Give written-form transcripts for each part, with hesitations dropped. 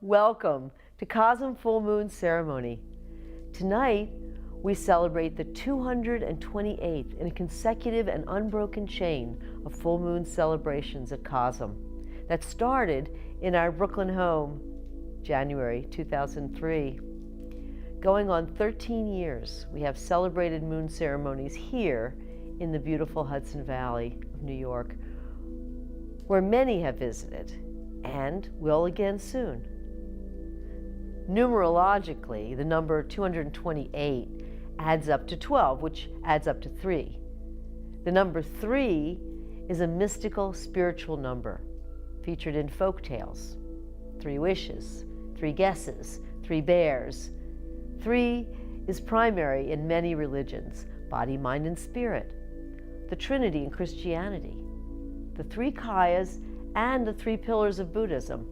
Welcome to Cosm Full Moon Ceremony. Tonight, we celebrate the 228th in a consecutive and unbroken chain of full moon celebrations at Cosm that started in our Brooklyn home, January 2003. Going on 13 years, we have celebrated moon ceremonies here in the beautiful Hudson Valley of New York, where many have visited and will again soon. Numerologically, the number 228 adds up to 12, which adds up to 3. The number 3 is a mystical spiritual number featured in folk tales. 3 wishes, 3 guesses, 3 bears. 3 is primary in many religions, body, mind, and spirit. The Trinity in Christianity, the 3 Kayas, and the 3 pillars of Buddhism.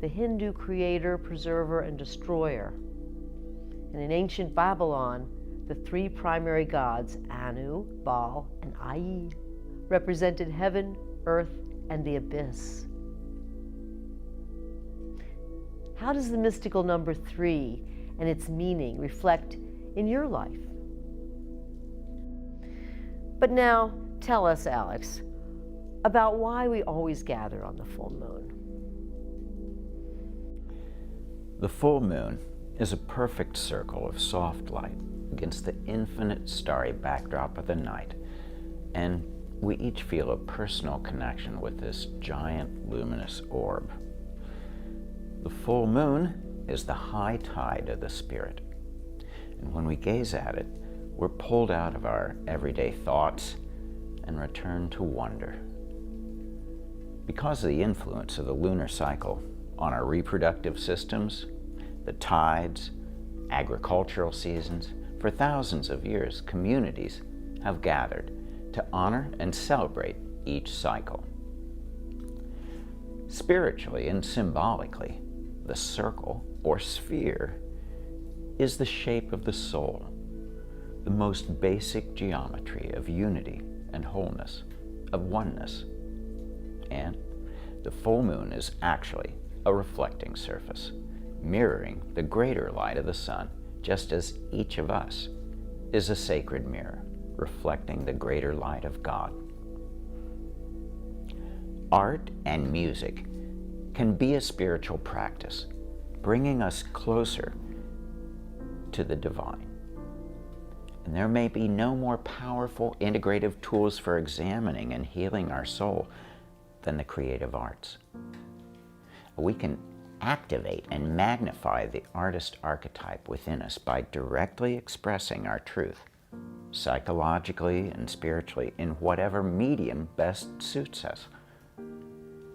The Hindu creator, preserver, and destroyer. And in ancient Babylon, the 3 primary gods, Anu, Baal, and Ai, represented heaven, earth, and the abyss. How does the mystical number 3 and its meaning reflect in your life? But now, tell us, Alex, about why we always gather on the full moon. The full moon is a perfect circle of soft light against the infinite starry backdrop of the night, and we each feel a personal connection with this giant luminous orb. The full moon is the high tide of the spirit, and when we gaze at it, we're pulled out of our everyday thoughts and return to wonder. Because of the influence of the lunar cycle on our reproductive systems, the tides, agricultural seasons, for thousands of years, communities have gathered to honor and celebrate each cycle. Spiritually and symbolically, the circle or sphere is the shape of the soul, the most basic geometry of unity and wholeness, of oneness. And the full moon is actually a reflecting surface, mirroring the greater light of the sun, just as each of us is a sacred mirror, reflecting the greater light of God. Art and music can be a spiritual practice, bringing us closer to the divine. And there may be no more powerful integrative tools for examining and healing our soul than the creative arts. We can activate and magnify the artist archetype within us by directly expressing our truth, psychologically and spiritually, in whatever medium best suits us.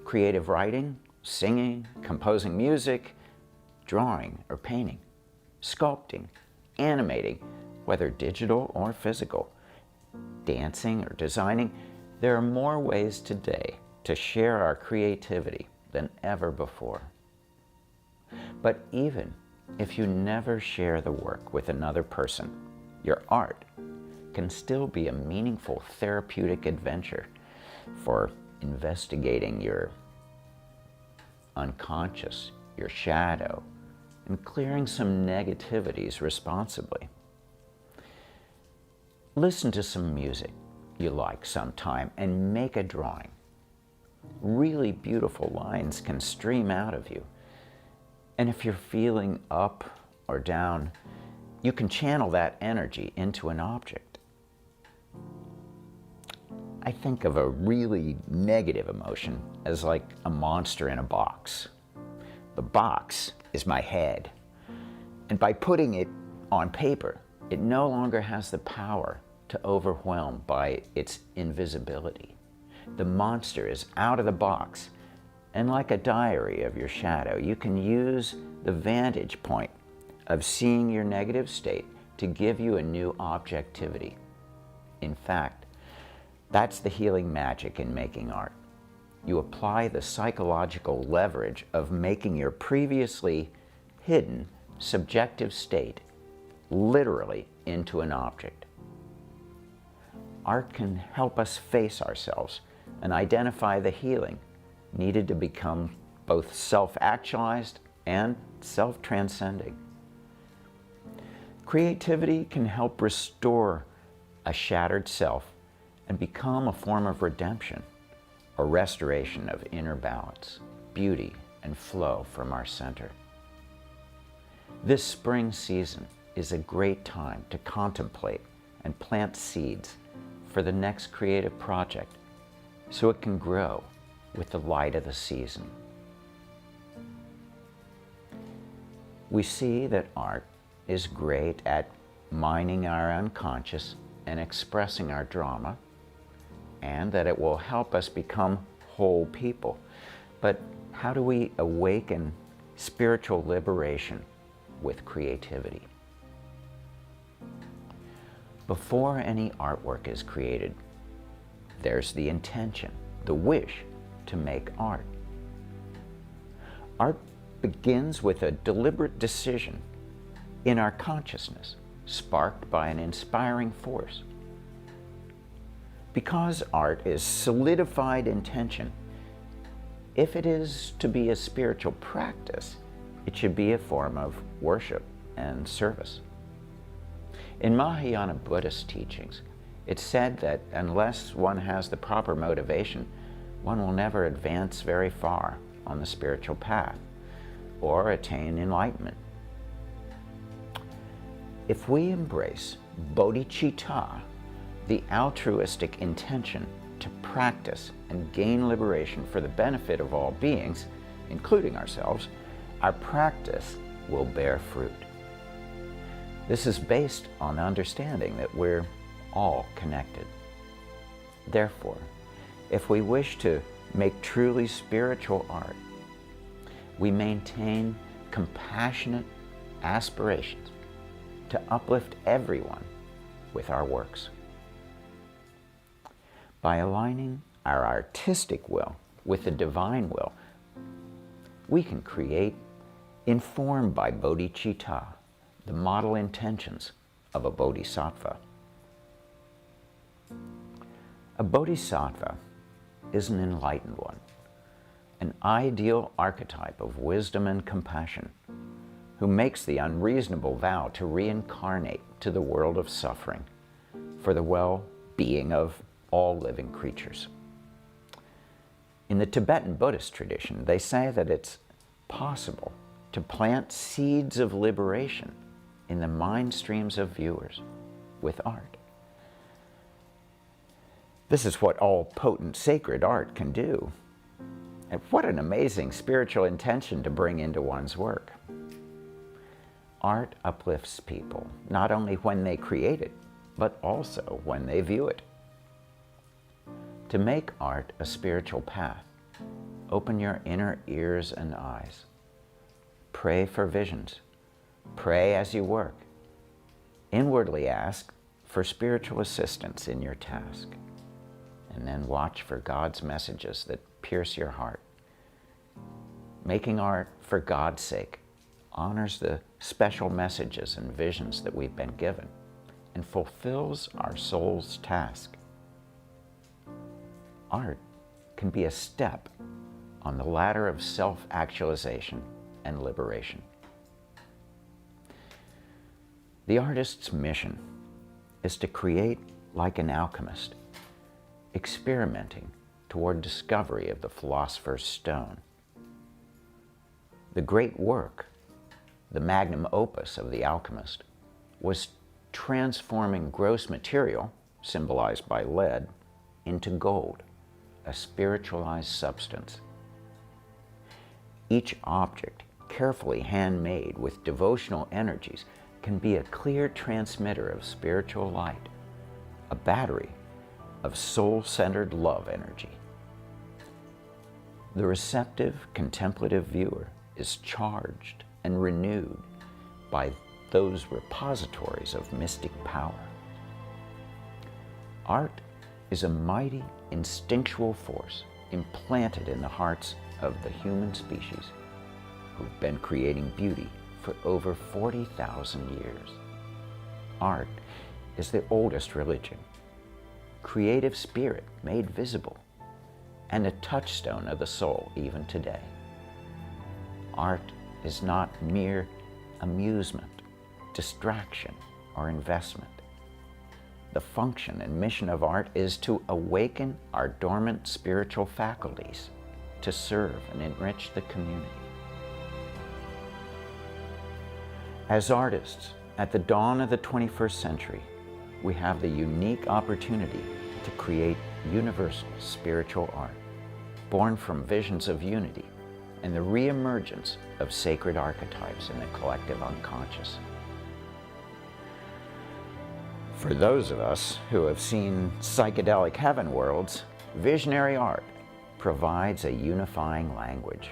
Creative writing, singing, composing music, drawing or painting, sculpting, animating, whether digital or physical, dancing or designing, there are more ways today to share our creativity than ever before. But even if you never share the work with another person, your art can still be a meaningful therapeutic adventure for investigating your unconscious, your shadow, and clearing some negativities responsibly. Listen to some music you like sometime and make a drawing. Really beautiful lines can stream out of you. And if you're feeling up or down, you can channel that energy into an object. I think of a really negative emotion as like a monster in a box. The box is my head. And by putting it on paper, it no longer has the power to overwhelm by its invisibility. The monster is out of the box, and like a diary of your shadow, you can use the vantage point of seeing your negative state to give you a new objectivity. In fact, that's the healing magic in making art. You apply the psychological leverage of making your previously hidden subjective state literally into an object. Art can help us face ourselves and identify the healing needed to become both self-actualized and self-transcending. Creativity can help restore a shattered self and become a form of redemption, or restoration of inner balance, beauty, and flow from our center. This spring season is a great time to contemplate and plant seeds for the next creative project so it can grow with the light of the season. We see that art is great at mining our unconscious and expressing our drama, and that it will help us become whole people. But how do we awaken spiritual liberation with creativity? Before any artwork is created, there's the intention, the wish to make art. Art begins with a deliberate decision in our consciousness, sparked by an inspiring force. Because art is solidified intention, if it is to be a spiritual practice, it should be a form of worship and service. In Mahayana Buddhist teachings, it's said that unless one has the proper motivation, one will never advance very far on the spiritual path or attain enlightenment. If we embrace bodhicitta, the altruistic intention to practice and gain liberation for the benefit of all beings, including ourselves, our practice will bear fruit. This is based on the understanding that we're all connected. Therefore, if we wish to make truly spiritual art, we maintain compassionate aspirations to uplift everyone with our works. By aligning our artistic will with the divine will, we can create, informed by bodhicitta, the model intentions of a bodhisattva. A bodhisattva is an enlightened one, an ideal archetype of wisdom and compassion, who makes the unreasonable vow to reincarnate to the world of suffering for the well-being of all living creatures. In the Tibetan Buddhist tradition, they say that it's possible to plant seeds of liberation in the mind streams of viewers with art. This is what all-potent sacred art can do. And what an amazing spiritual intention to bring into one's work. Art uplifts people, not only when they create it, but also when they view it. To make art a spiritual path, open your inner ears and eyes. Pray for visions. Pray as you work. Inwardly ask for spiritual assistance in your task. And then watch for God's messages that pierce your heart. Making art for God's sake honors the special messages and visions that we've been given and fulfills our soul's task. Art can be a step on the ladder of self-actualization and liberation. The artist's mission is to create like an alchemist, experimenting toward discovery of the philosopher's stone. The great work, the magnum opus of the alchemist, was transforming gross material, symbolized by lead, into gold, a spiritualized substance. Each object, carefully handmade with devotional energies, can be a clear transmitter of spiritual light, a battery of soul-centered love energy. The receptive, contemplative viewer is charged and renewed by those repositories of mystic power. Art is a mighty, instinctual force implanted in the hearts of the human species who've been creating beauty for over 40,000 years. Art is the oldest religion, creative spirit made visible, and a touchstone of the soul even today. art is not mere amusement, distraction, or investment. The function and mission of art is to awaken our dormant spiritual faculties, to serve and enrich the community. As artists, at the dawn of the 21st century, we have the unique opportunity to create universal spiritual art, born from visions of unity and the re-emergence of sacred archetypes in the collective unconscious. For those of us who have seen psychedelic heaven worlds, visionary art provides a unifying language.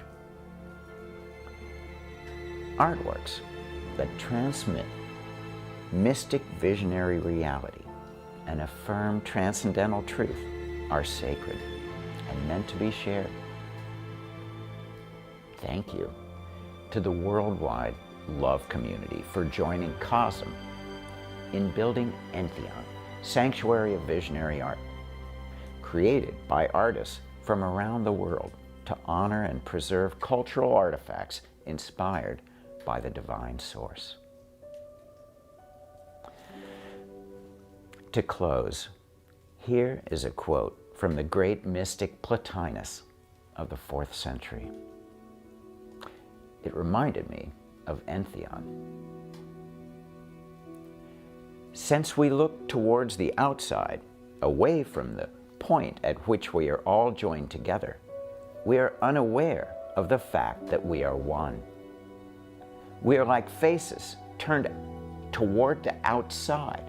Artworks that transmit mystic visionary reality and affirm transcendental truth are sacred and meant to be shared. Thank you to the worldwide love community for joining COSM in building Entheon, Sanctuary of Visionary Art, created by artists from around the world to honor and preserve cultural artifacts inspired by the divine source. To close, here is a quote from the great mystic Plotinus of the 4th century. It reminded me of Entheon. Since we look towards the outside, away from the point at which we are all joined together, we are unaware of the fact that we are one. We are like faces turned toward the outside,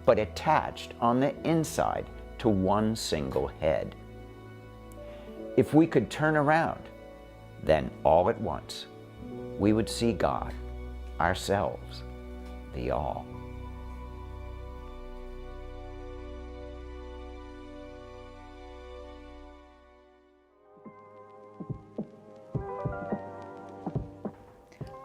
but attached on the inside to one single head. If we could turn around, then all at once, we would see God, ourselves, the all.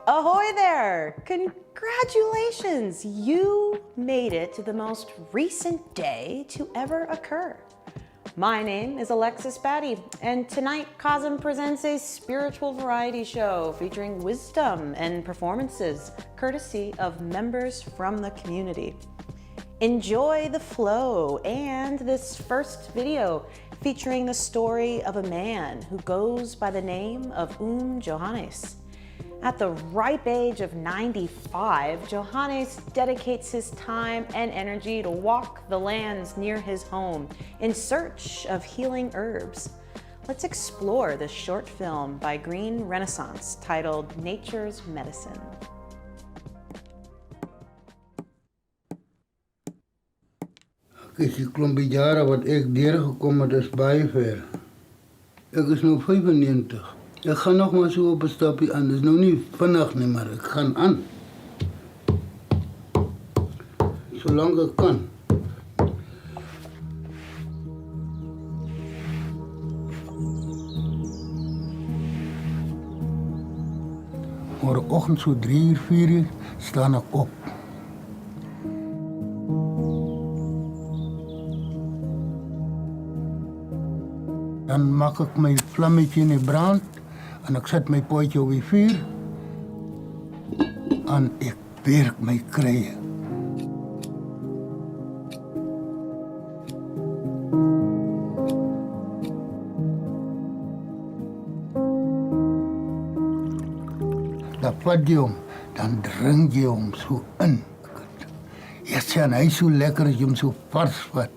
Ahoy there! Congratulations! You made it to the most recent day to ever occur. My name is Alexis Batty, and tonight COSM presents a spiritual variety show featuring wisdom and performances courtesy of members from the community. Enjoy the flow and this first video featuring the story of a man who goes by the name of Johannes. At the ripe age of 95, Johannes dedicates his time and energy to walk the lands near his home in search of healing herbs. Let's explore this short film by Green Renaissance titled Nature's Medicine. Ek die klompie jare wat ek deurgekom het is baie ver. Ek is nou 95. Ek gaan nog maar so op 'n stapie aan. Dis nou nie vinnig nie, maar ek gaan aan. Solank ek kan. Morgenoggend so 3:00, 4:00 staan ek op. Dan maak ek my vlammetje in die brand en ek sit my potjie op die vuur en ek werk my krye. Dan vat jy hom, dan drink jy hom so in. Ja, sien, hy is so lekker as jy hom so vars vat.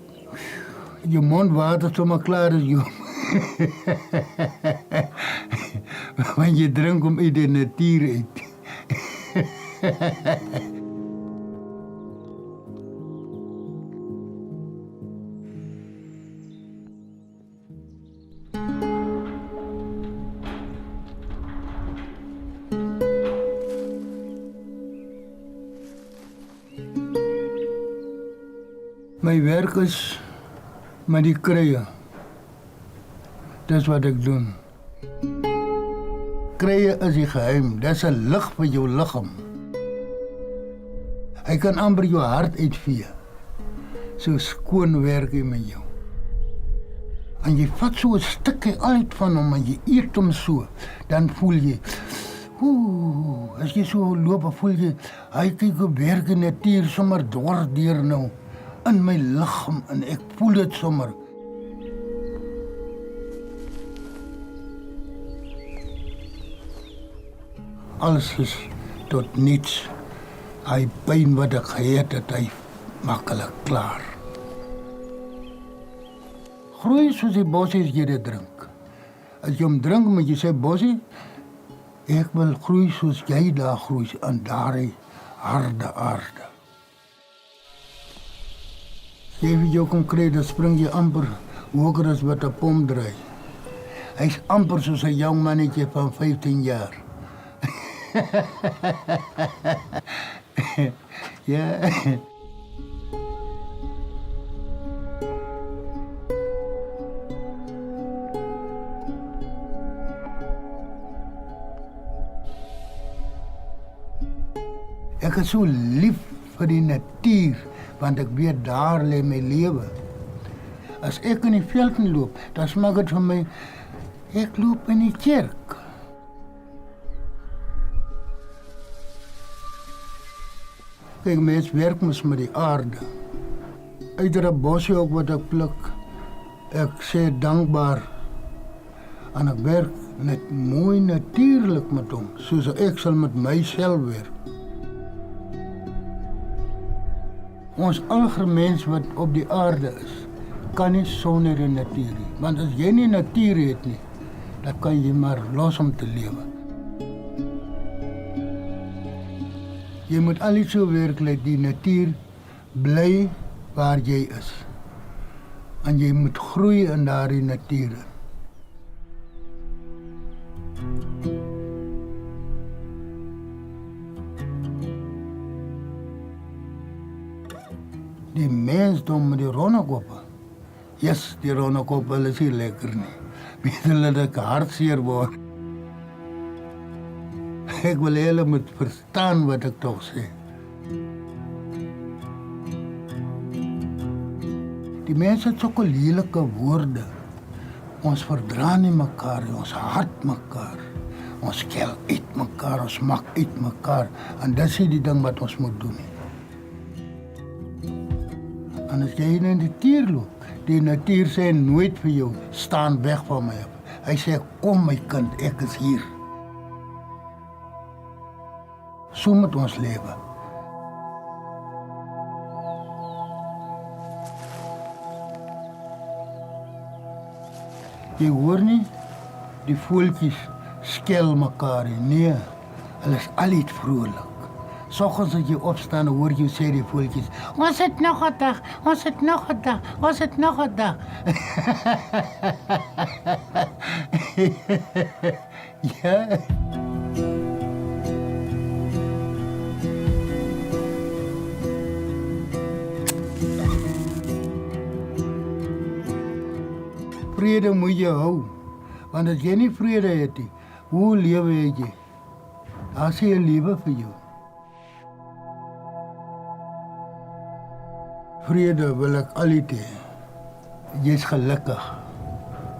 Jou mond water sommer klaar is jou. Want je drinkt om uit de natuur uit. Mijn werk is met die kruien. Dat is wat ik doe. Kruien is die geheim. Dat is een licht voor jouw lichaam. Hij kan amper jouw hart uitvee. Zo schoon werk hij met jou. En je vat zo'n stukje uit van hem en je eet hem zo. Dan voel je, As jy so loop, voel jy, hy kyk hoe werk die natuur sommer deur nou in my liggaam en ek voel dit sommer. Alles is tot niets. Hy pyn wat ek gehad, hy maklik klaar. Groei soos die bossie as jy dit drink. As jy hom drink, moet jy sê, bossie, ek wil groei soos jy daar groei, aan daardie harde aarde. Jy weet jou kom kry, dan spring jy amper hoger as wat 'n pom draai. Hy's amper soos 'n jong mannetjie van 15 jaar. Ja. Ek is so lief vir die natuur, want ek weet daar lê my lewe. As ek in die veld loop, dan smaak dit vir my, ek loop in die kerk. Kijk, mens werk mos met die aarde. Uit 'n bosie ook wat ek pluk, ek sê dankbaar. En ek werk net mooi natuurlik met hom, soos ek sal met myself werk. Ons algemeen mens wat op die aarde is, kan nie sonder die natuur nie. Want as jy nie natuur het nie, dan kan jy maar los om te lewe. Jy moet al iets so werklik die natuur bly waar jy is. En jy moet groei in daardie natuur. Die mensdom met die ronnekoppe. Yes, die ronnekoppe is nie lekker nie. Weet hulle dat ek hartseer word. Ek wil hulle moet verstaan wat ek toch sê. Die mense het sulke lelike woorde. Ons verdra nie mekaar, ons hart mekaar. Ons kel uit mekaar, ons mak uit mekaar. En dis nie die ding wat ons moet doen nie. En as jy in die natuur loop, die natuur sê nooit vir jou, staan weg van my af. Hy sê, kom my kind, ek is hier. So moet ons lewe. Jy hoor nie, die voeltjies skel mekaar nie. Nee, hulle is altyd vrolik. Soggens as jy opstaan, hoor jy sê die voeltjies, ons het nog 'n dag, ons het nog 'n dag, ons het nog 'n dag. Ja. Vrede moet jy hou, want as jy nie vrede het nie, hoe lewe jy? Daar sê 'n lewe vir jou. Vrede wil ek altyd hê. Jy's gelukkig.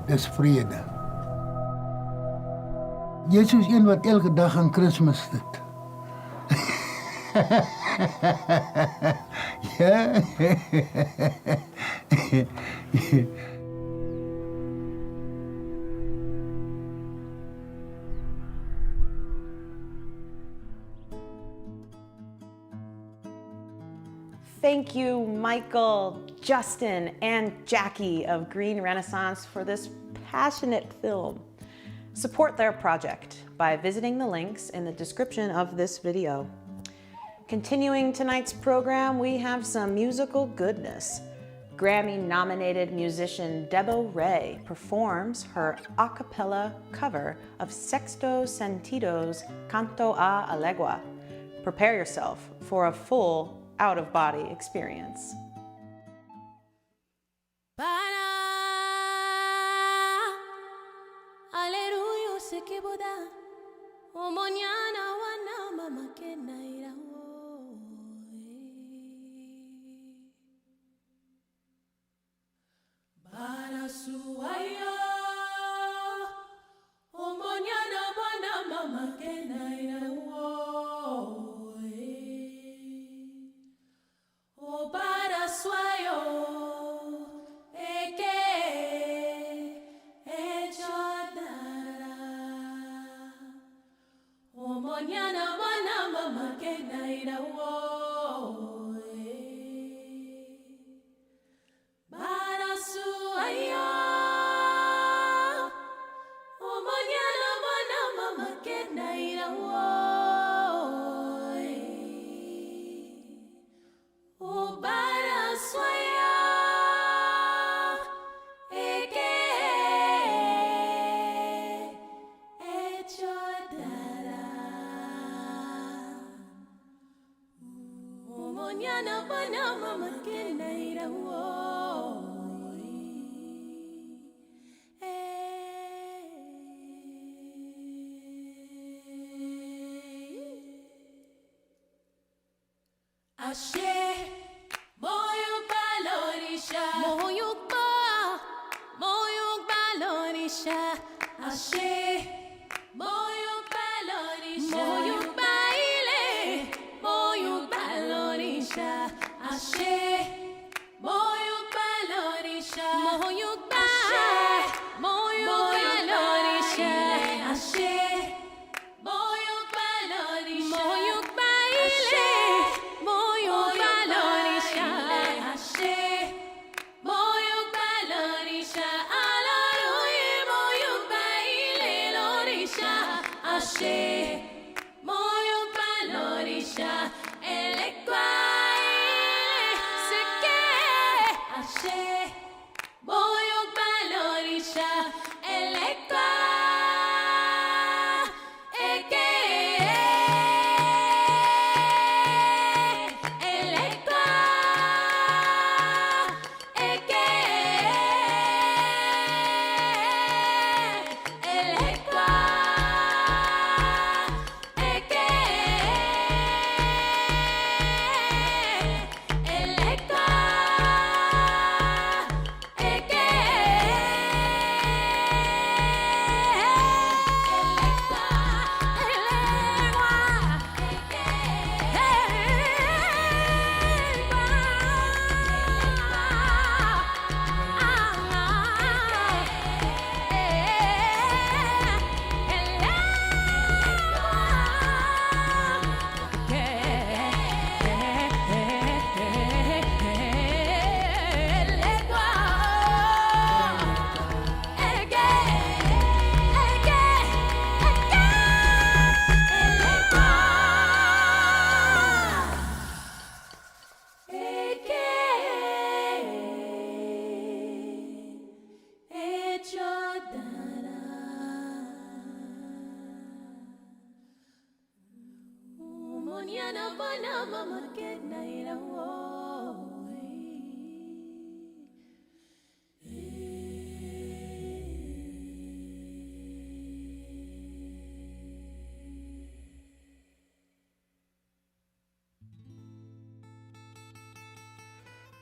Dis vrede. Jy is soos een wat elke dag aan Kersfees sit. Ja. Thank you, Michael, Justin, and Jackie of Green Renaissance for this passionate film. Support their project by visiting the links in the description of this video. Continuing tonight's program, we have some musical goodness. Grammy-nominated musician Debo Ray performs her a cappella cover of Sexto Sentido's Canto a Legua. Prepare yourself for a full out-of-body experience. Suayo, o mañana, mama, que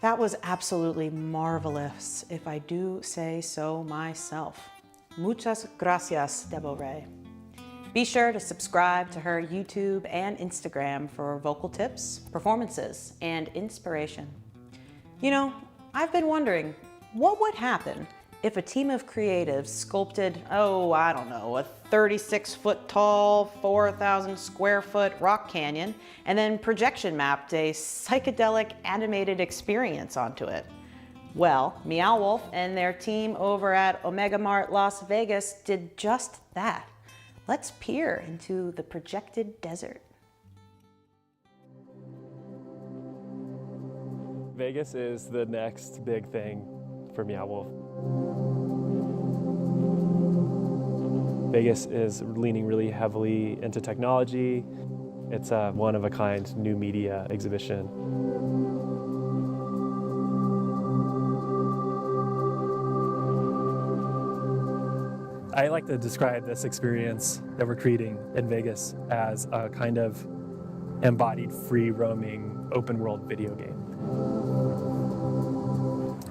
That was absolutely marvelous, if I do say so myself. Muchas gracias, Debo Ray. Be sure to subscribe to her YouTube and Instagram for vocal tips, performances, and inspiration. You know, I've been wondering, what would happen if a team of creatives sculpted, I don't know, a 36-foot tall, 4,000 square foot rock canyon, and then projection mapped a psychedelic animated experience onto it? Well, Meow Wolf and their team over at Omega Mart Las Vegas did just that. Let's peer into the projected desert. Vegas is the next big thing for Meow Wolf. Vegas is leaning really heavily into technology. It's a one-of-a-kind new media exhibition. I like to describe this experience that we're creating in Vegas as a kind of embodied, free-roaming, open-world video game.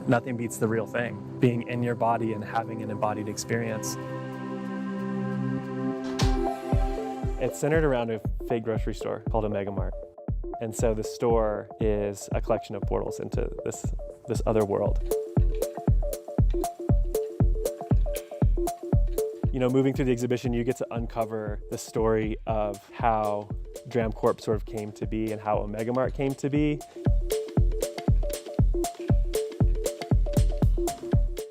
Nothing beats the real thing, being in your body and having an embodied experience. It's centered around a fake grocery store called Omega Mart. And so the store is a collection of portals into this other world. moving through the exhibition, you get to uncover the story of how Dram Corp sort of came to be and how Omega Mart came to be.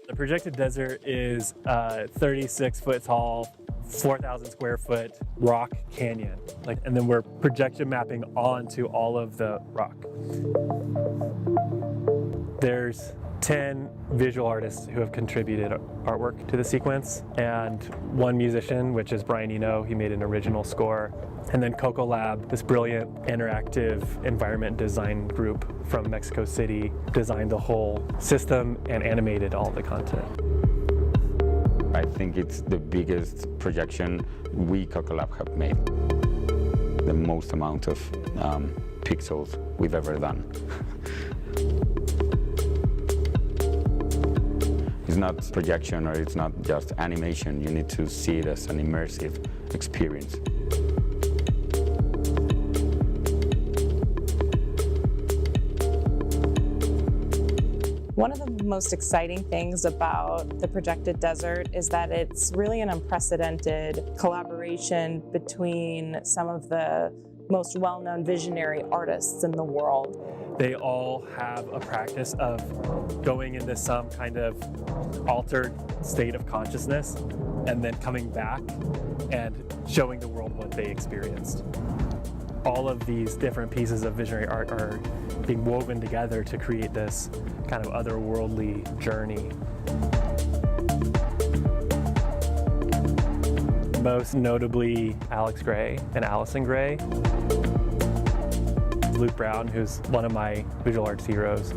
The projected desert is a 36-foot tall, 4,000 square foot rock canyon. And then we're projection mapping onto all of the rock. There's 10 visual artists who have contributed artwork to the sequence, and one musician, which is Brian Eno. He made an original score. And then Coco Lab, this brilliant interactive environment design group from Mexico City, designed the whole system and animated all the content. I think it's the biggest projection we, Coco Lab, have made. The most amount of pixels we've ever done. It's not projection, or it's not just animation. You need to see it as an immersive experience. One of the most exciting things about the projected desert is that it's really an unprecedented collaboration between some of the most well-known visionary artists in the world. They all have a practice of going into some kind of altered state of consciousness and then coming back and showing the world what they experienced. All of these different pieces of visionary art are being woven together to create this kind of otherworldly journey. Most notably Alex Grey and Allyson Grey. Luke Brown, who's one of my visual arts heroes.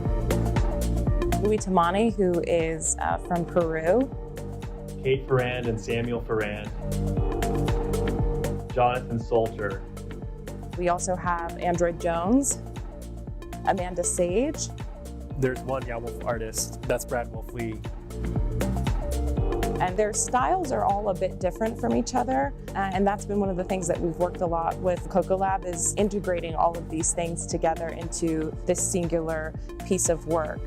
Louis Tamani, who is from Peru. Kate Ferrand and Samuel Ferrand. Jonathan Solter. We also have Android Jones, Amanda Sage. There's one Meow Wolf artist, that's Brad Wolfley. And their styles are all a bit different from each other. And that's been one of the things that we've worked a lot with Coco Lab, is integrating all of these things together into this singular piece of work.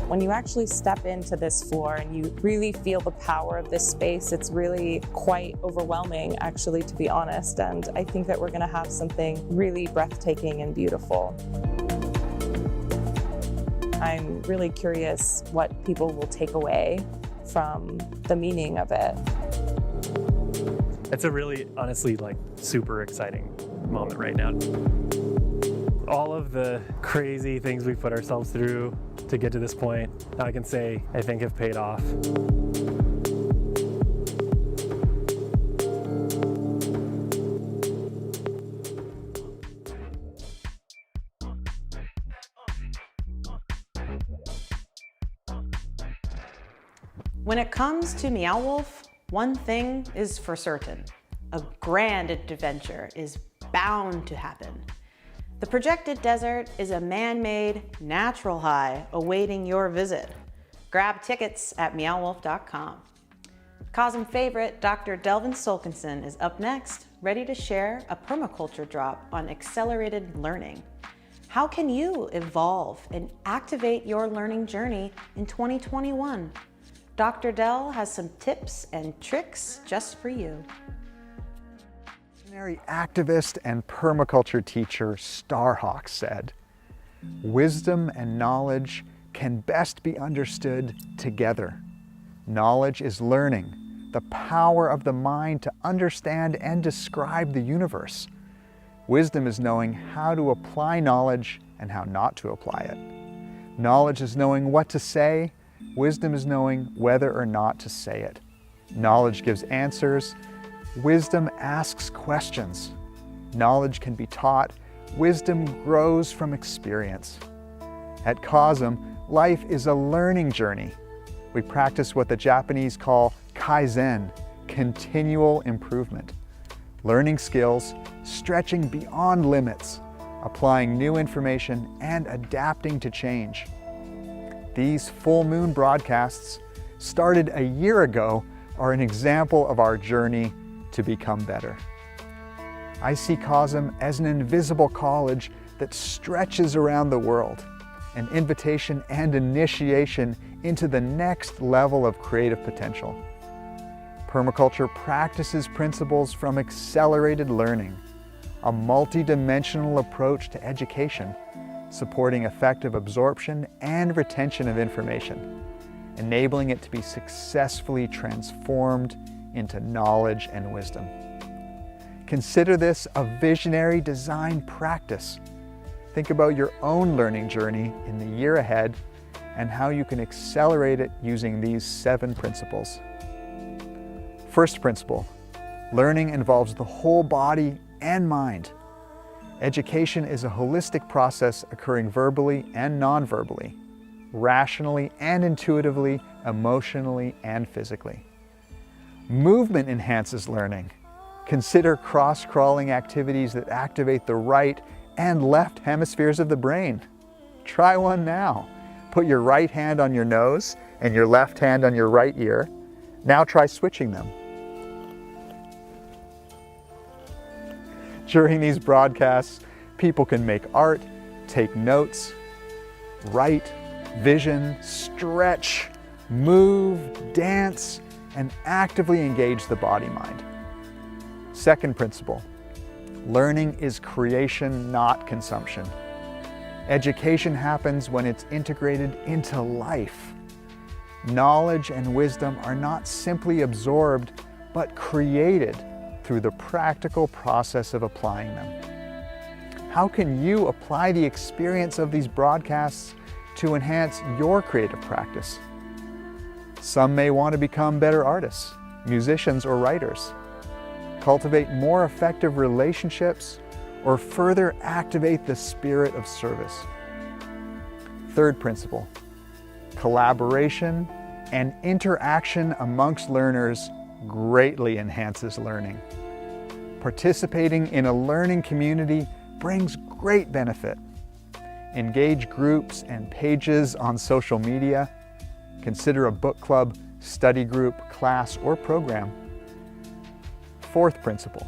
When you actually step into this floor and you really feel the power of this space, it's really quite overwhelming, actually, to be honest. And I think that we're going to have something really breathtaking and beautiful. I'm really curious what people will take away from the meaning of it. It's a really, honestly, super exciting moment right now. All of the crazy things we've put ourselves through to get to this point, I can say, I think have paid off. When it comes to Meow Wolf, one thing is for certain. A grand adventure is bound to happen. The projected desert is a man-made, natural high awaiting your visit. Grab tickets at meowwolf.com. Cosm favorite Dr. Delvin Solkinson is up next, ready to share a permaculture drop on accelerated learning. How can you evolve and activate your learning journey in 2021? Dr. Dell has some tips and tricks just for you. Visionary activist and permaculture teacher Starhawk said, "Wisdom and knowledge can best be understood together. Knowledge is learning, the power of the mind to understand and describe the universe. Wisdom is knowing how to apply knowledge and how not to apply it. Knowledge is knowing what to say. Wisdom is knowing whether or not to say it. Knowledge gives answers. Wisdom asks questions. Knowledge can be taught. Wisdom grows from experience." At Cosm, life is a learning journey. We practice what the Japanese call kaizen, continual improvement. Learning skills, stretching beyond limits, applying new information, and adapting to change. These full moon broadcasts, started a year ago, are an example of our journey to become better. I see Cosm as an invisible college that stretches around the world, an invitation and initiation into the next level of creative potential. Permaculture practices principles from accelerated learning, a multi-dimensional approach to education, supporting effective absorption and retention of information, enabling it to be successfully transformed into knowledge and wisdom. Consider this a visionary design practice. Think about your own learning journey in the year ahead and how you can accelerate it using these 7 principles. First principle, learning involves the whole body and mind. Education is a holistic process occurring verbally and non-verbally, rationally and intuitively, emotionally and physically. Movement enhances learning. Consider cross-crawling activities that activate the right and left hemispheres of the brain. Try one now. Put your right hand on your nose and your left hand on your right ear. Now try switching them. During these broadcasts, people can make art, take notes, write, vision, stretch, move, dance, and actively engage the body-mind. Second principle, learning is creation, not consumption. Education happens when it's integrated into life. Knowledge and wisdom are not simply absorbed, but created through the practical process of applying them. How can you apply the experience of these broadcasts to enhance your creative practice? Some may want to become better artists, musicians, or writers, cultivate more effective relationships, or further activate the spirit of service. Third principle, collaboration and interaction amongst learners greatly enhances learning. Participating in a learning community brings great benefit. Engage groups and pages on social media. Consider a book club, study group, class, or program. Fourth principle,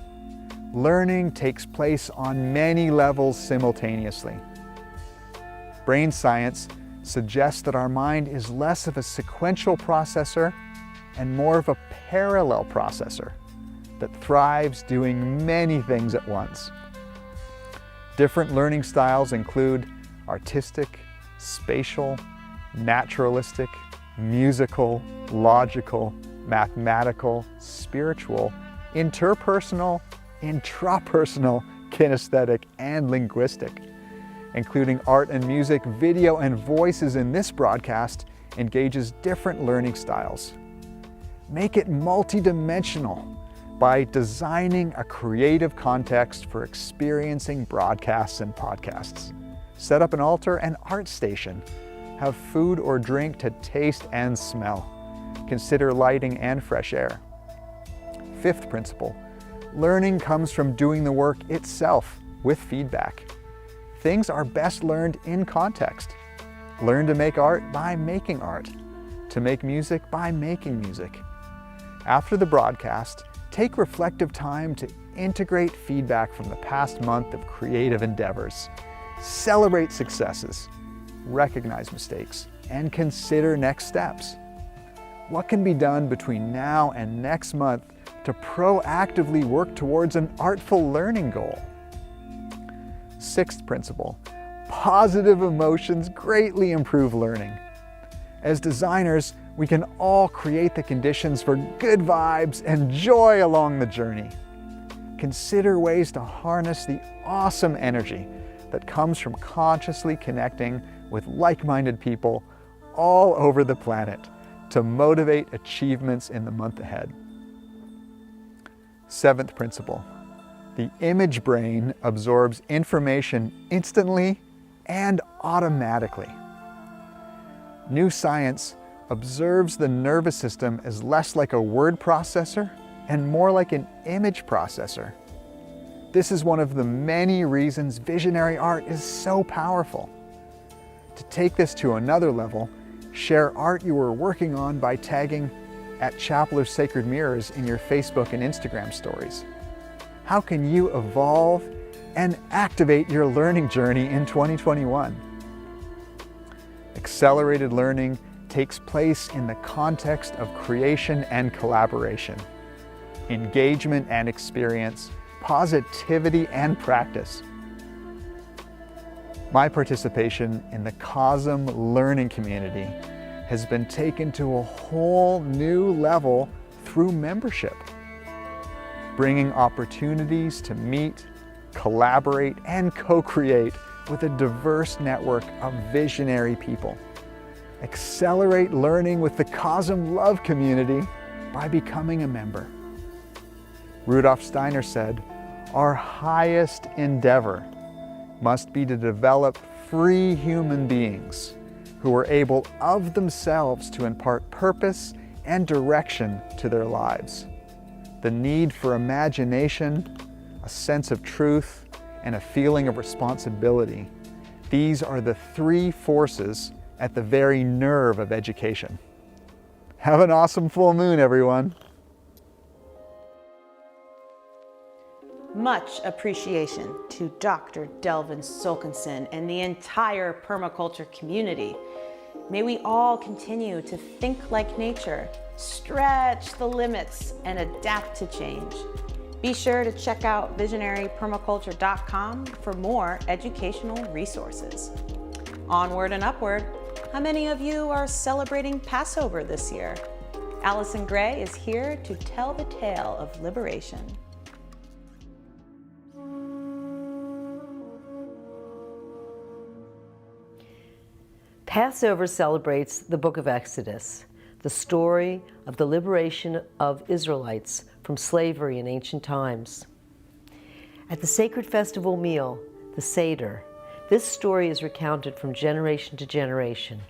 learning takes place on many levels simultaneously. Brain science suggests that our mind is less of a sequential processor and more of a parallel processor that thrives doing many things at once. Different learning styles include artistic, spatial, naturalistic, musical, logical, mathematical, spiritual, interpersonal, intrapersonal, kinesthetic, and linguistic. Including art and music, video, and voices in this broadcast engages different learning styles. Make it multidimensional by designing a creative context for experiencing broadcasts and podcasts. Set up an altar and art station. Have food or drink to taste and smell. Consider lighting and fresh air. Fifth principle, learning comes from doing the work itself with feedback. Things are best learned in context. Learn to make art by making art. To make music by making music. After the broadcast, take reflective time to integrate feedback from the past month of creative endeavors. Celebrate successes, recognize mistakes, and consider next steps. What can be done between now and next month to proactively work towards an artful learning goal? Sixth principle, positive emotions greatly improve learning. As designers, we can all create the conditions for good vibes and joy along the journey. Consider ways to harness the awesome energy that comes from consciously connecting with like-minded people all over the planet to motivate achievements in the month ahead. Seventh principle, the image brain absorbs information instantly and automatically. New science observes the nervous system as less like a word processor and more like an image processor. This is one of the many reasons visionary art is so powerful. To take this to another level, share art you are working on by tagging @Chapel of Sacred Mirrors in your Facebook and Instagram stories. How can you evolve and activate your learning journey in 2021? Accelerated learning takes place in the context of creation and collaboration, engagement and experience, positivity and practice. My participation in the COSM learning community has been taken to a whole new level through membership, bringing opportunities to meet, collaborate, and co-create with a diverse network of visionary people. Accelerate learning with the COSM Love community by becoming a member. Rudolf Steiner said, "Our highest endeavor must be to develop free human beings who are able of themselves to impart purpose and direction to their lives. The need for imagination, a sense of truth, and a feeling of responsibility. These are the three forces at the very nerve of education." Have an awesome full moon, everyone. Much appreciation to Dr. Delvin Sulkinson and the entire permaculture community. May we all continue to think like nature, stretch the limits, and adapt to change. Be sure to check out visionarypermaculture.com for more educational resources. Onward and upward, how many of you are celebrating Passover this year? Allyson Grey is here to tell the tale of liberation. Passover celebrates the book of Exodus, the story of the liberation of Israelites from slavery in ancient times. At the sacred festival meal, the seder, this story is recounted from generation to generation.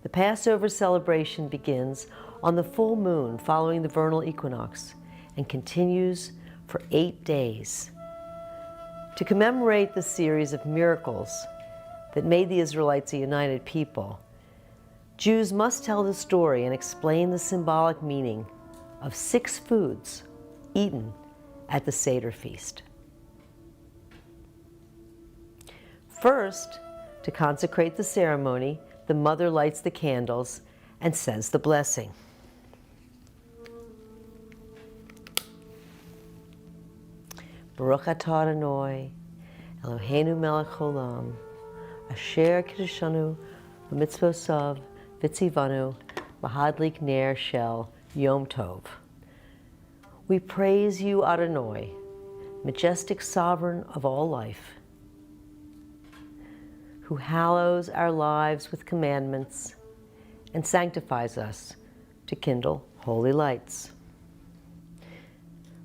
The Passover celebration begins on the full moon following the vernal equinox and continues for 8 days. To commemorate the series of miracles that made the Israelites a united people, Jews must tell the story and explain the symbolic meaning of 6 foods eaten at the Seder feast. First, to consecrate the ceremony, the mother lights the candles and says the blessing. Baruch atah Adonai, Eloheinu melech haolam, asher kiddushanu b'mitzvosav v'tzivanu lahadlik ner shel Yom Tov. We praise you, Adonai, majestic sovereign of all life, who hallows our lives with commandments and sanctifies us to kindle holy lights.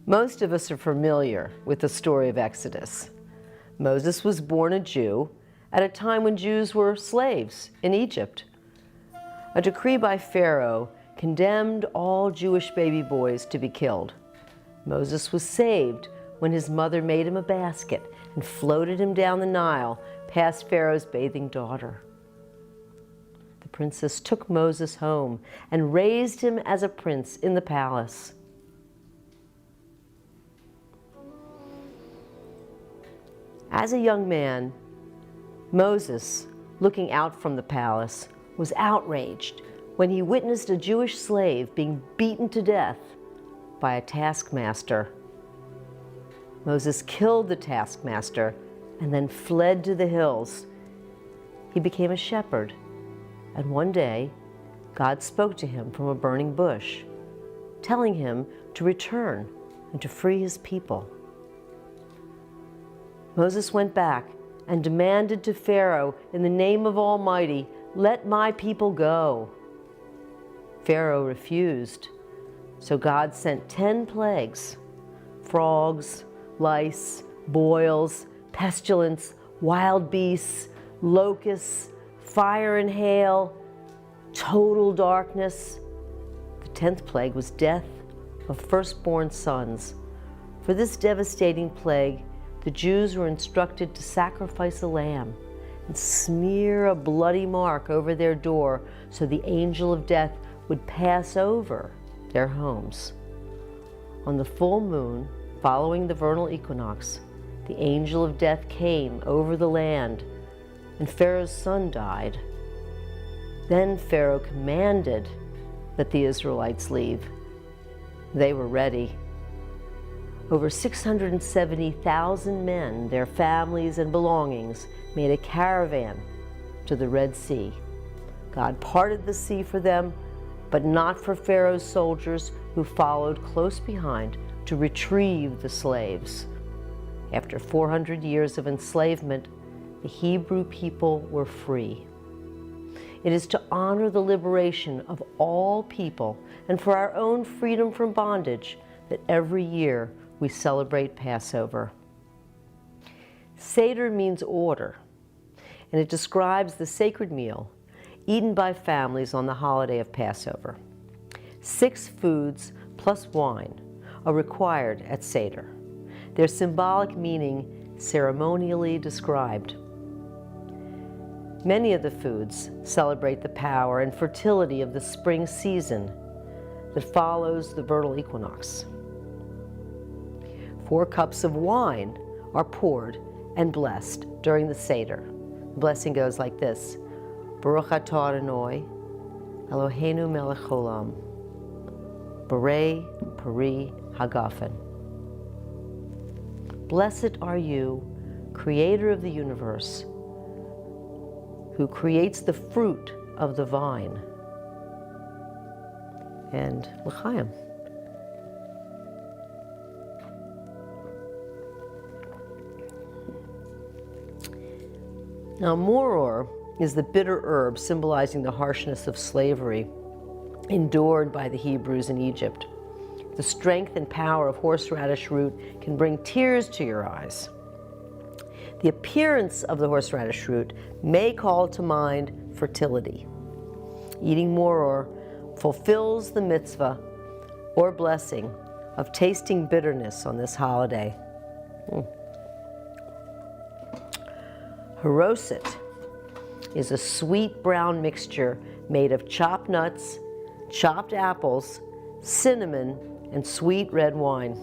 Most of us are familiar with the story of Exodus. Moses was born a Jew at a time when Jews were slaves in Egypt. A decree by Pharaoh condemned all Jewish baby boys to be killed. Moses was saved when his mother made him a basket and floated him down the Nile past Pharaoh's bathing daughter. The princess took Moses home and raised him as a prince in the palace. As a young man, Moses, looking out from the palace, was outraged when he witnessed a Jewish slave being beaten to death by a taskmaster. Moses killed the taskmaster and then fled to the hills. He became a shepherd, and one day, God spoke to him from a burning bush, telling him to return and to free his people. Moses went back and demanded to Pharaoh, in the name of Almighty, "Let my people go." Pharaoh refused, so God sent 10 plagues: frogs, lice, boils, pestilence, wild beasts, locusts, fire and hail, total darkness. The 10th plague was death of firstborn sons. For this devastating plague, the Jews were instructed to sacrifice a lamb and smear a bloody mark over their door so the angel of death would pass over their homes. On the full moon, following the vernal equinox, the angel of death came over the land, and Pharaoh's son died. Then Pharaoh commanded that the Israelites leave. They were ready. Over 670,000 men, their families and belongings, made a caravan to the Red Sea. God parted the sea for them, but not for Pharaoh's soldiers who followed close behind to retrieve the slaves. After 400 years of enslavement, the Hebrew people were free. It is to honor the liberation of all people and for our own freedom from bondage that every year we celebrate Passover. Seder means order, and it describes the sacred meal eaten by families on the holiday of Passover. 6 foods plus wine are required at Seder. Their symbolic meaning ceremonially described. Many of the foods celebrate the power and fertility of the spring season that follows the vernal equinox. 4 cups of wine are poured and blessed during the Seder. The blessing goes like this: Baruch atah Adonai, Eloheinu melech haolam, Borei peri hagafen. Blessed are you, Creator of the universe, who creates the fruit of the vine. And l'chaim. Now, moror is the bitter herb symbolizing the harshness of slavery endured by the Hebrews in Egypt. The strength and power of horseradish root can bring tears to your eyes. The appearance of the horseradish root may call to mind fertility. Eating moror fulfills the mitzvah or blessing of tasting bitterness on this holiday. Haroset is a sweet brown mixture made of chopped nuts, chopped apples, cinnamon, and sweet red wine.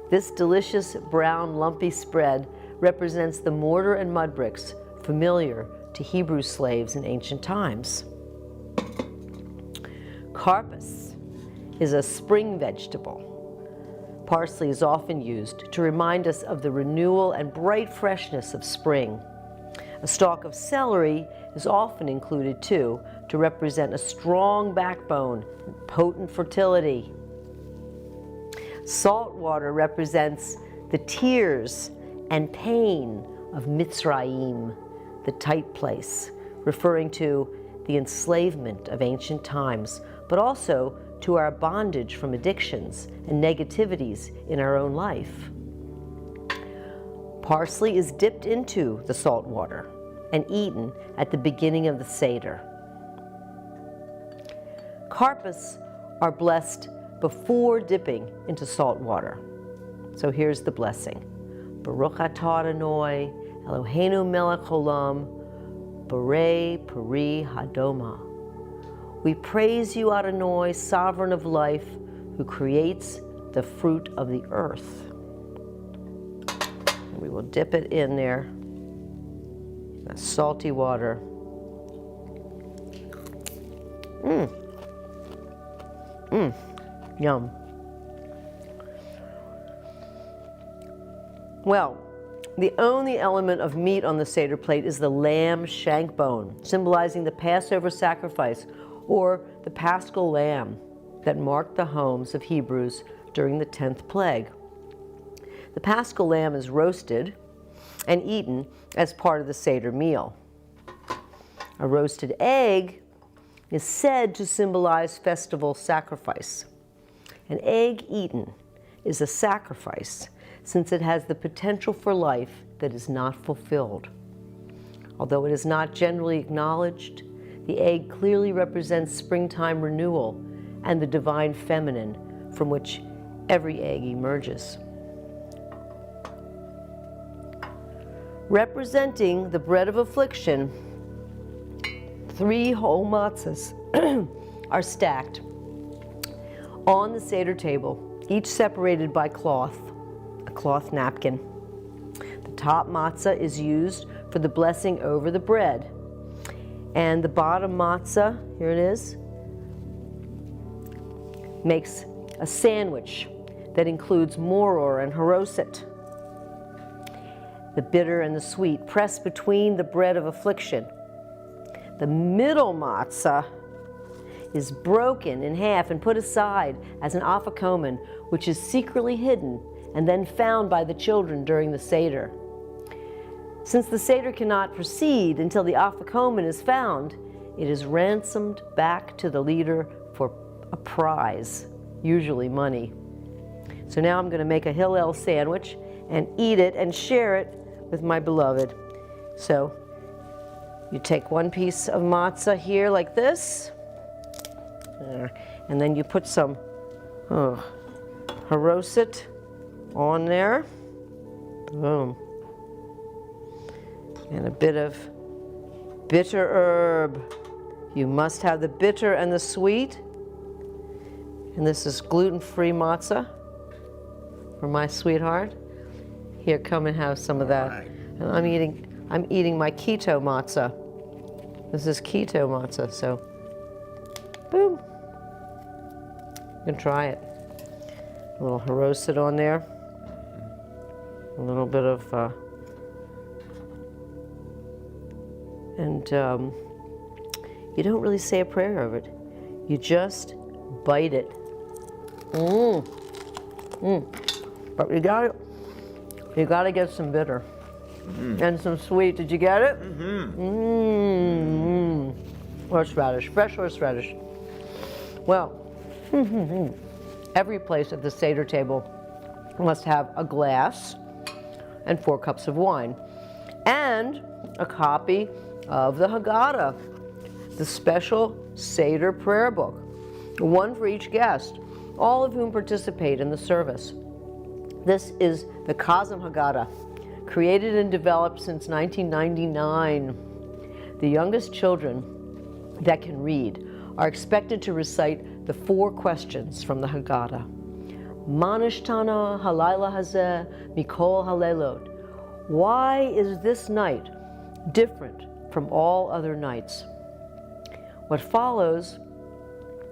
This delicious brown lumpy spread represents the mortar and mud bricks familiar to Hebrew slaves in ancient times. Karpas is a spring vegetable. Parsley is often used to remind us of the renewal and bright freshness of spring. A stalk of celery is often included too, to represent a strong backbone and potent fertility. Salt water represents the tears and pain of Mitzrayim, the tight place, referring to the enslavement of ancient times, but also to our bondage from addictions and negativities in our own life. Parsley is dipped into the salt water and eaten at the beginning of the Seder. Karpas are blessed before dipping into salt water. So here's the blessing. Baruch atah Adonai, Eloheinu melech haolam, Borei peri hadoma. We praise you, Adonai, sovereign of life, who creates the fruit of the earth. We will dip it in there, in that salty water. Yum. Well, the only element of meat on the Seder plate is the lamb shank bone, symbolizing the Passover sacrifice, or the paschal lamb that marked the homes of Hebrews during the 10th plague. The paschal lamb is roasted and eaten as part of the Seder meal. A roasted egg is said to symbolize festival sacrifice. An egg eaten is a sacrifice since it has the potential for life that is not fulfilled. Although it is not generally acknowledged, the egg clearly represents springtime renewal and the divine feminine from which every egg emerges. Representing the bread of affliction, 3 whole matzahs are stacked on the Seder table, each separated by cloth, a cloth napkin. The top matzah is used for the blessing over the bread, And the bottom matzah, here it is, makes a sandwich that includes moror and haroset, the bitter and the sweet, pressed between the bread of affliction. The middle matzah is broken in half and put aside as an afikomen, which is secretly hidden and then found by the children during the seder. Since the seder cannot proceed until the afikomen is found, it is ransomed back to the leader for a prize, usually money. So now I'm going to make a Hillel sandwich and eat it and share it with my beloved. So you take one piece of matzah here like this, and then you put some haroset on there. Boom. And a bit of bitter herb. You must have the bitter and the sweet. And this is gluten-free matzah for my sweetheart. Here, come and have some of that. Right. And I'm eating my keto matzah. This is keto matzah, so boom. You can try it. A little haroset on there. A little bit of, you don't really say a prayer over it. You just bite it. But you gotta get some bitter and some sweet. Did you get it? Horseradish, fresh horseradish. Well, every place at the Seder table must have a glass and 4 cups of wine and a copy of the Haggadah, the special Seder prayer book, one for each guest, all of whom participate in the service. This is the Kazim Haggadah, created and developed since 1999. The youngest children that can read are expected to recite the 4 questions from the Haggadah. Manishtana halayla hazeh mikol halelot. Why is this night different from all other nights? What follows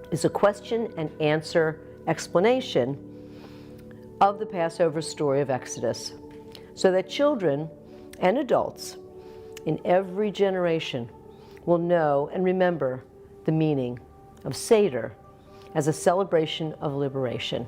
is a question and answer explanation of the Passover story of Exodus, so that children and adults in every generation will know and remember the meaning of Seder as a celebration of liberation.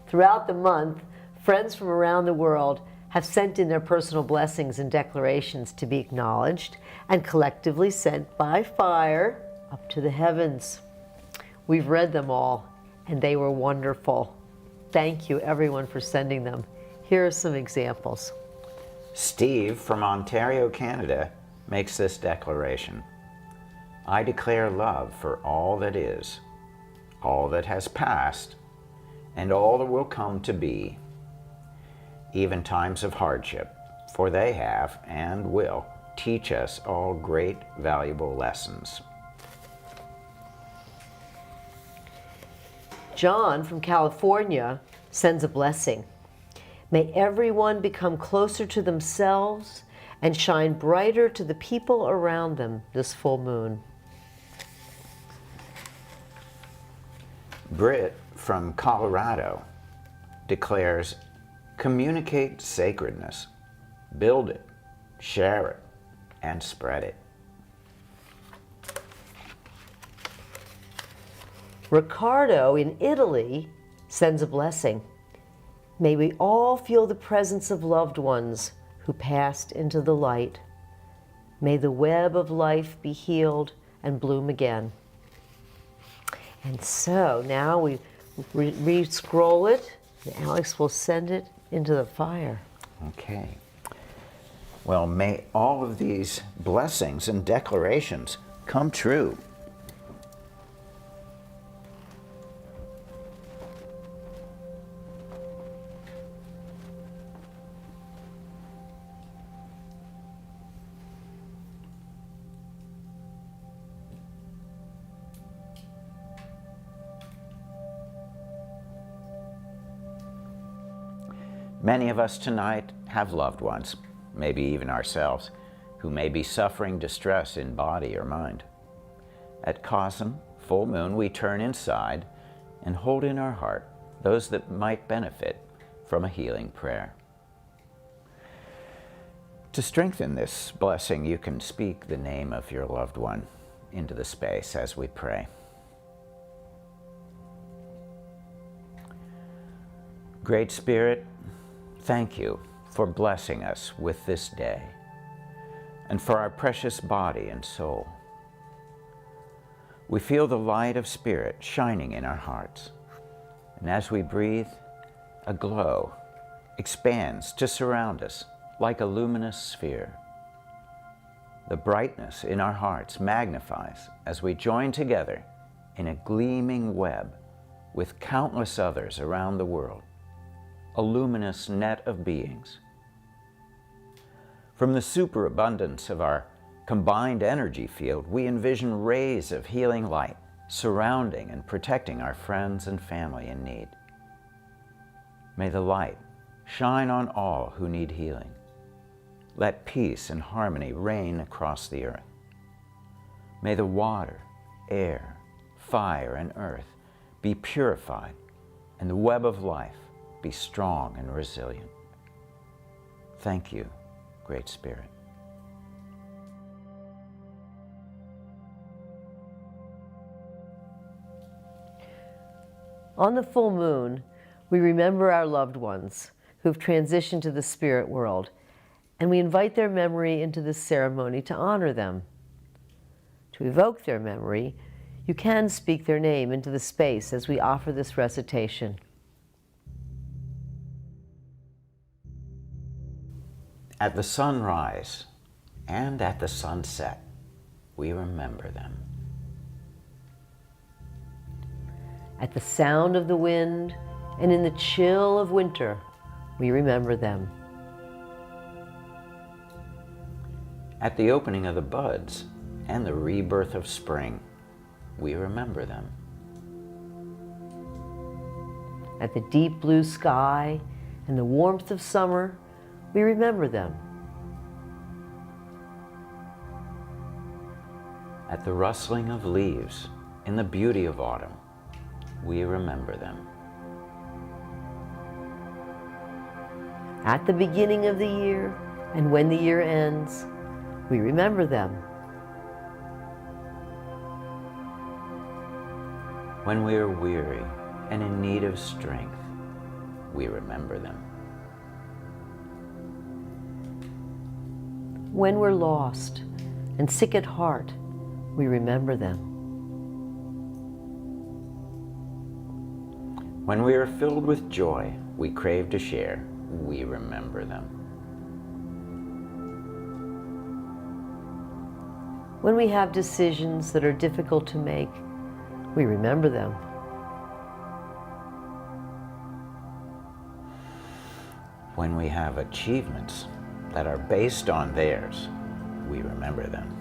Throughout the month, friends from around the world have sent in their personal blessings and declarations to be acknowledged and collectively sent by fire up to the heavens. We've read them all, and they were wonderful. Thank you, everyone, for sending them. Here are some examples. Steve from Ontario, Canada, makes this declaration. I declare love for all that is, all that has passed, and all that will come to be, even times of hardship, for they have and will teach us all great valuable lessons. John from California sends a blessing. May everyone become closer to themselves and shine brighter to the people around them this full moon. Britt from Colorado declares, communicate sacredness, build it, share it, and spread it. Riccardo in Italy sends a blessing. May we all feel the presence of loved ones who passed into the light. May the web of life be healed and bloom again. And so now we re-scroll it, and Alex will send it into the fire. Okay. Well, may all of these blessings and declarations come true. Many of us tonight have loved ones, maybe even ourselves, who may be suffering distress in body or mind. At Cosm, full moon, we turn inside and hold in our heart those that might benefit from a healing prayer. To strengthen this blessing, you can speak the name of your loved one into the space as we pray. Great Spirit, thank you for blessing us with this day and for our precious body and soul. We feel the light of Spirit shining in our hearts, and as we breathe, a glow expands to surround us like a luminous sphere. The brightness in our hearts magnifies as we join together in a gleaming web with countless others around the world, a luminous net of beings. From the superabundance of our combined energy field, we envision rays of healing light surrounding and protecting our friends and family in need. May the light shine on all who need healing. Let peace and harmony reign across the earth. May the water, air, fire, and earth be purified, and the web of life be strong and resilient. Thank you, Great Spirit. On the full moon, we remember our loved ones who've transitioned to the spirit world, and we invite their memory into this ceremony to honor them. To evoke their memory, you can speak their name into the space as we offer this recitation. At the sunrise and at the sunset, we remember them. At the sound of the wind and in the chill of winter, we remember them. At the opening of the buds and the rebirth of spring, we remember them. At the deep blue sky and the warmth of summer, we remember them. At the rustling of leaves in the beauty of autumn, we remember them. At the beginning of the year and when the year ends, we remember them. When we are weary and in need of strength, we remember them. When we're lost and sick at heart, we remember them. When we are filled with joy we crave to share, we remember them. When we have decisions that are difficult to make, we remember them. When we have achievements that are based on theirs, we remember them.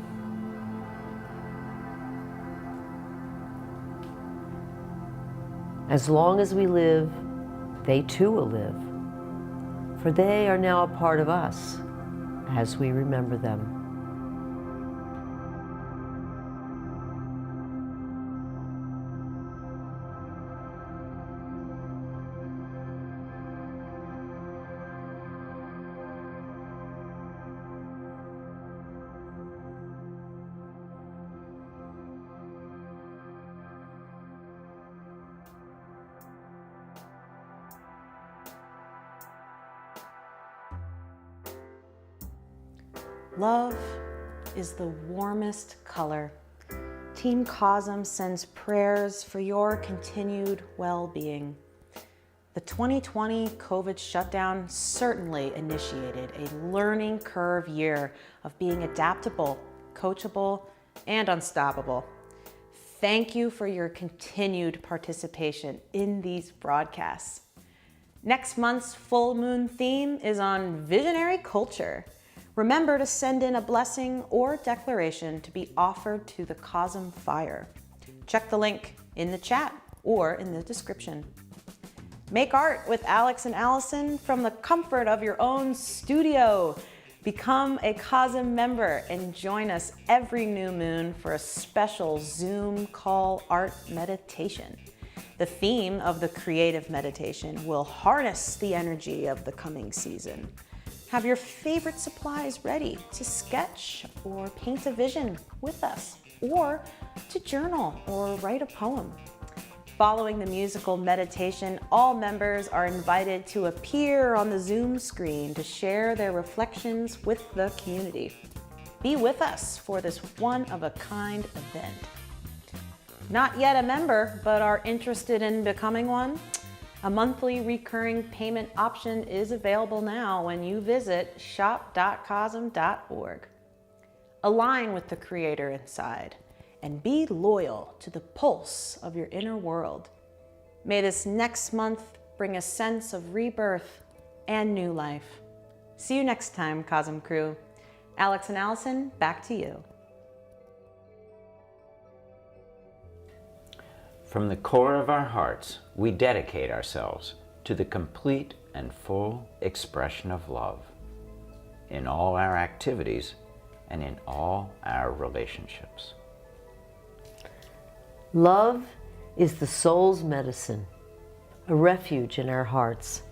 As long as we live, they too will live, for they are now a part of us as we remember them. Love is the warmest color. Team Cosm sends prayers for your continued well-being. The 2020 COVID shutdown certainly initiated a learning curve year of being adaptable, coachable, and unstoppable. Thank you for your continued participation in these broadcasts. Next month's full moon theme is on visionary culture. Remember to send in a blessing or declaration to be offered to the Cosm Fire. Check the link in the chat or in the description. Make art with Alex and Allyson from the comfort of your own studio. Become a COSM member and join us every new moon for a special Zoom call art meditation. The theme of the creative meditation will harness the energy of the coming season. Have your favorite supplies ready to sketch or paint a vision with us, or to journal or write a poem. Following the musical meditation, all members are invited to appear on the Zoom screen to share their reflections with the community. Be with us for this one-of-a-kind event. Not yet a member, but are interested in becoming one? A monthly recurring payment option is available now when you visit shop.cosm.org. Align with the Creator inside and be loyal to the pulse of your inner world. May this next month bring a sense of rebirth and new life. See you next time, COSM crew. Alex and Allyson, back to you. From the core of our hearts, we dedicate ourselves to the complete and full expression of love in all our activities and in all our relationships. Love is the soul's medicine, a refuge in our hearts,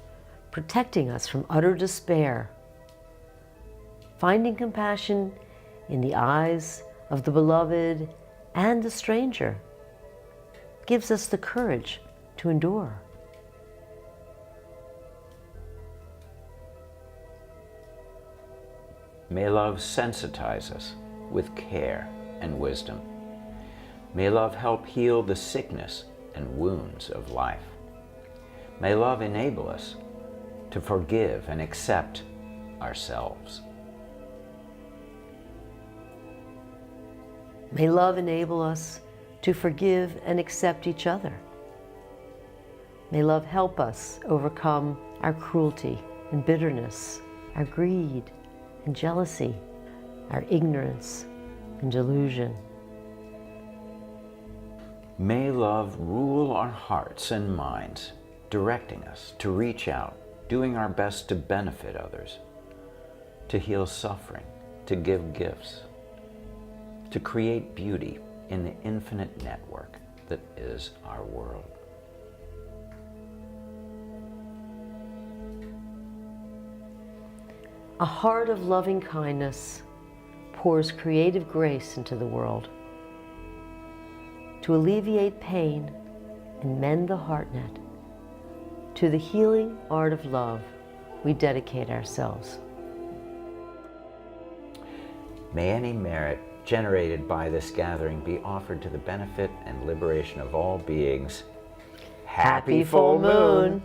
protecting us from utter despair. Finding compassion in the eyes of the beloved and the stranger gives us the courage to endure. May love sensitize us with care and wisdom. May love help heal the sickness and wounds of life. May love enable us to forgive and accept ourselves. May love enable us to forgive and accept each other. May love help us overcome our cruelty and bitterness, our greed and jealousy, our ignorance and delusion. May love rule our hearts and minds, directing us to reach out, doing our best to benefit others, to heal suffering, to give gifts, to create beauty in the infinite network that is our world. A heart of loving kindness pours creative grace into the world. To alleviate pain and mend the heart net, to the healing art of love, we dedicate ourselves. May any merit generated by this gathering be offered to the benefit and liberation of all beings. Happy full moon!